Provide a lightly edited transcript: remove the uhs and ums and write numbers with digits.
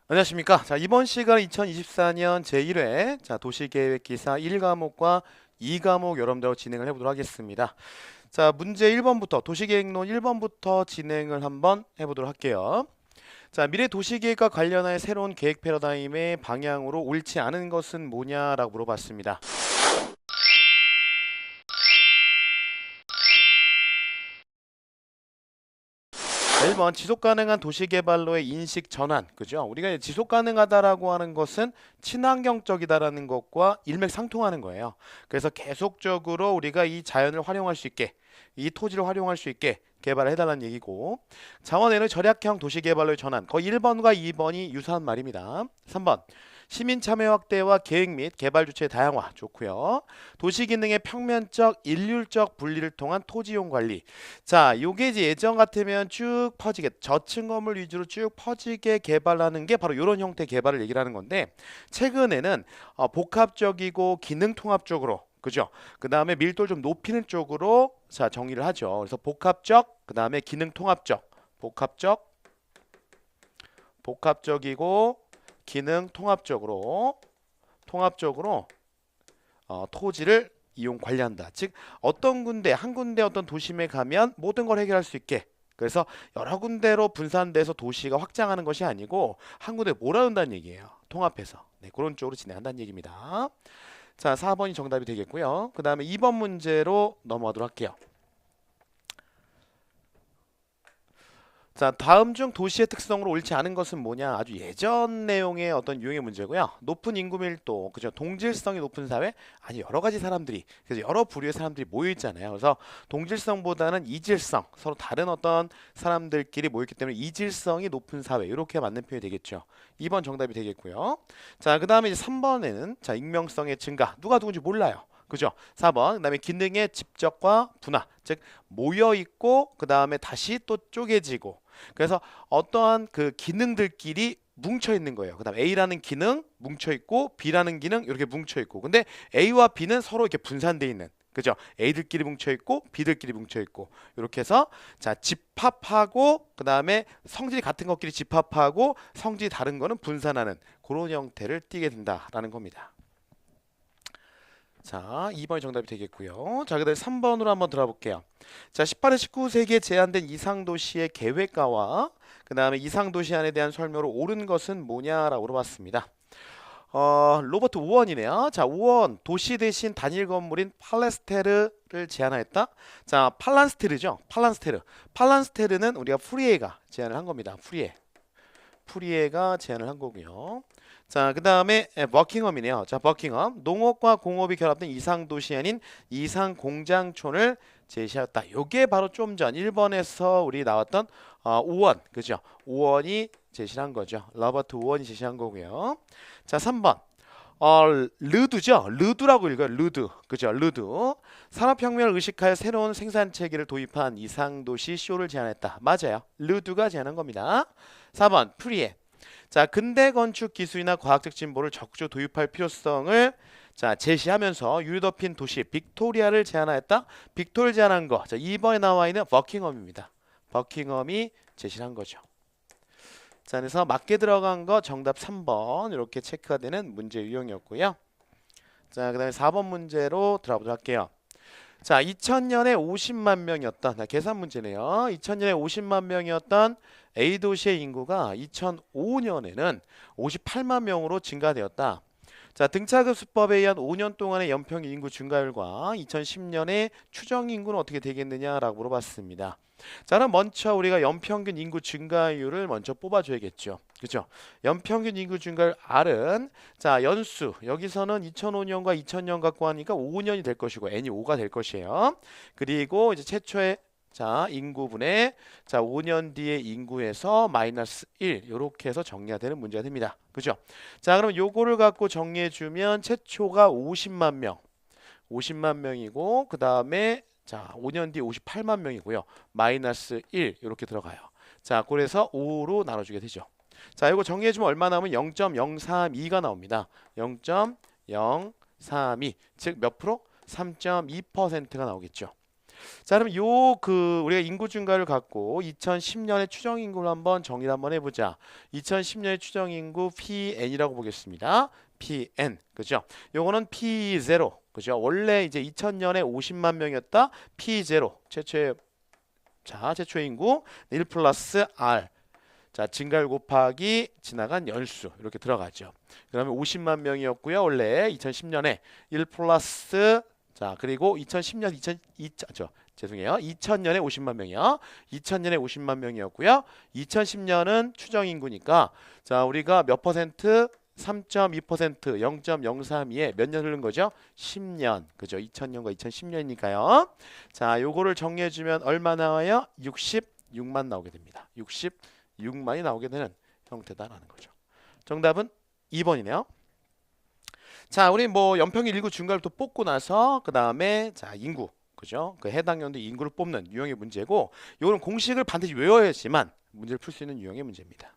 안녕하십니까. 자, 이번 시간은 2024년 제1회 도시계획 기사 1과목과 2과목 여러분들하고 진행을 해보도록 하겠습니다. 자, 문제 1번부터 도시계획론 1번부터 진행을 한번 해보도록 할게요. 자, 미래 도시계획과 관련하여 새로운 계획 패러다임의 방향으로 옳지 않은 것은 뭐냐라고 물어봤습니다. 1번 지속가능한 도시개발로의 인식 전환. 그죠? 우리가 지속가능하다라고 하는 것은 친환경적이다라는 것과 일맥상통하는 거예요. 그래서 계속적으로 우리가 이 자연을 활용할 수 있게, 이 토지를 활용할 수 있게 개발을 해달라는 얘기고, 자원에너지 절약형 도시개발로의 전환. 거의 1번과 2번이 유사한 말입니다. 3번 시민 참여 확대와 계획 및 개발 주체의 다양화. 좋고요. 도시 기능의 평면적 일률적 분리를 통한 토지용 관리. 자, 요게 이제 예전 같으면 쭉 퍼지게 저층 건물 위주로 쭉 퍼지게 개발하는 게 바로 이런 형태 개발을 얘기를 하는 건데, 최근에는 복합적이고 기능 통합적으로, 그죠? 그 다음에 밀도를 좀 높이는 쪽으로 자 정의를 하죠. 그래서 복합적, 그 다음에 기능 통합적, 복합적이고 기능 통합적으로 토지를 이용 관리한다. 즉 어떤 군데 한 군데 어떤 도심에 가면 모든 걸 해결할 수 있게. 그래서 여러 군데로 분산돼서 도시가 확장하는 것이 아니고 한 군데 몰아온다는 얘기예요. 통합해서. 네, 그런 쪽으로 진행한다는 얘기입니다. 자, 4번이 정답이 되겠고요. 그 다음에 2번 문제로 넘어가도록 할게요. 자, 다음 중 도시의 특성으로 옳지 않은 것은 뭐냐? 아주 예전 내용의 어떤 유형의 문제고요. 높은 인구 밀도, 그죠? 동질성이 높은 사회, 아니 여러 가지 사람들이, 그래서 여러 부류의 사람들이 모여 있잖아요. 그래서 동질성보다는 이질성, 서로 다른 어떤 사람들끼리 모였기 때문에 이질성이 높은 사회, 이렇게 맞는 표현이 되겠죠. 2번 정답이 되겠고요. 자, 그 다음에 이제 3번에는 자, 익명성의 증가, 누가 누군지 몰라요. 그죠? 4번. 그다음에 기능의 집적과 분화. 즉 모여 있고 그다음에 다시 또 쪼개지고. 그래서 어떠한 그 기능들끼리 뭉쳐 있는 거예요. 그다음 A라는 기능 뭉쳐 있고 B라는 기능 이렇게 뭉쳐 있고. 근데 A와 B는 서로 이렇게 분산돼 있는. 그죠? A들끼리 뭉쳐 있고 B들끼리 뭉쳐 있고. 이렇게 해서 자, 집합하고 그다음에 성질이 같은 것끼리 집합하고 성질이 다른 거는 분산하는 그런 형태를 띠게 된다라는 겁니다. 자, 2번이 정답이 되겠고요. 자, 그다음에 3번으로 한번 들어볼게요. 자, 18일 19세기에 제한된 이상도시의 계획가와 그 다음에 이상도시안에 대한 설명으로 옳은 것은 뭐냐라고 물어봤습니다. 로버트 우원이네요. 자, 우원 도시 대신 단일 건물인 팔레스테르를 제안하였다. 자, 팔란스테르죠. 팔란스테르는 우리가 프리에가 제안을 한 겁니다. 프리에가 제안을 한 거고요. 자, 그 다음에 버킹엄이네요. 자, 버킹엄 농업과 공업이 결합된 이상 도시 아닌 이상 공장촌을 제시하였다. 요게 바로 좀 전 1번에서 우리 나왔던 우원, 그죠? 우원이 제시한 거죠. 로버트 우원이 제시한 거고요. 자, 3번. 르두죠. 르두라고 읽어요. 르두. 그죠? 르두. 산업혁명을 의식하여 새로운 생산 체계를 도입한 이상도시 쇼를 제안했다. 맞아요. 르두가 제안한 겁니다. 4번. 프리에. 자, 근대 건축 기술이나 과학적 진보를 적극적으로 도입할 필요성을 자, 제시하면서 유럽인 도시 빅토리아를 제안하였다. 빅토리아를 제안한 거. 자, 2번에 나와 있는 버킹엄입니다. 버킹엄이 제시한 거죠. 자, 그래서 맞게 들어간 거 정답 3번 이렇게 체크가 되는 문제 유형이었고요. 자, 그다음에 4번 문제로 들어보도록 할게요. 자, 2000년에 50만 명이었던 계산 문제네요. 2000년에 50만 명이었던 A 도시의 인구가 2005년에는 58만 명으로 증가되었다. 자, 등차급 수법에 의한 5년 동안의 연평균 인구 증가율과 2010년의 추정 인구는 어떻게 되겠느냐라고 물어봤습니다. 자, 그럼 먼저 우리가 연평균 인구 증가율을 먼저 뽑아줘야겠죠. 그죠? 연평균 인구 증가율 R은 자, 연수 여기서는 2005년과 2000년 갖고 하니까 5년이 될 것이고 n이 5가 될 것이에요. 그리고 이제 최초의 자, 인구분의 자, 5년 뒤의 인구에서 마이너스 1 이렇게 해서 정리가 되는 문제가 됩니다. 그죠? 자, 그럼 요거를 갖고 정리해 주면 최초가 50만 명이고 그다음에 자, 5년 뒤 58만 명이고요. 마이너스 1 이렇게 들어가요. 자, 그래서 5로 나눠 주게 되죠. 자, 이거 정리해 주면 얼마 나오면 0.032가 나옵니다. 0.032. 즉 몇 프로? 3.2%가 나오겠죠. 자, 그럼 요 우리가 인구 증가를 갖고 2010년의 추정 인구를 한번 정리를 한번 해보자. 2010년의 추정 인구 PN이라고 보겠습니다. PN, 그죠? 요거는 P0, 그죠? 원래 이제 2000년에 50만 명이었다. P0, 최초의 인구 1 플러스 R. 자, 증가율 곱하기 지나간 연수 이렇게 들어가죠. 그러면 50만 명이었고요. 원래 2010년에 1 플러스 자, 그리고 2010년 죄송해요. 2000년에 50만 명이요. 2000년에 50만 명이었고요. 2010년은 추정 인구니까 자, 우리가 몇 퍼센트? 3.2%, 0.032에 몇 년 흐른 거죠? 10년. 그죠? 2000년과 2010년이니까요. 자, 요거를 정리해 주면 얼마 나와요? 66만 나오게 됩니다. 66만이 나오게 되는 형태다라는 거죠. 정답은 2번이네요. 자, 우리 뭐 연평균 인구 증가를 또 뽑고 나서 그 다음에 자 인구, 그죠? 그 해당 연도 인구를 뽑는 유형의 문제고, 이거는 공식을 반드시 외워야지만 문제를 풀 수 있는 유형의 문제입니다.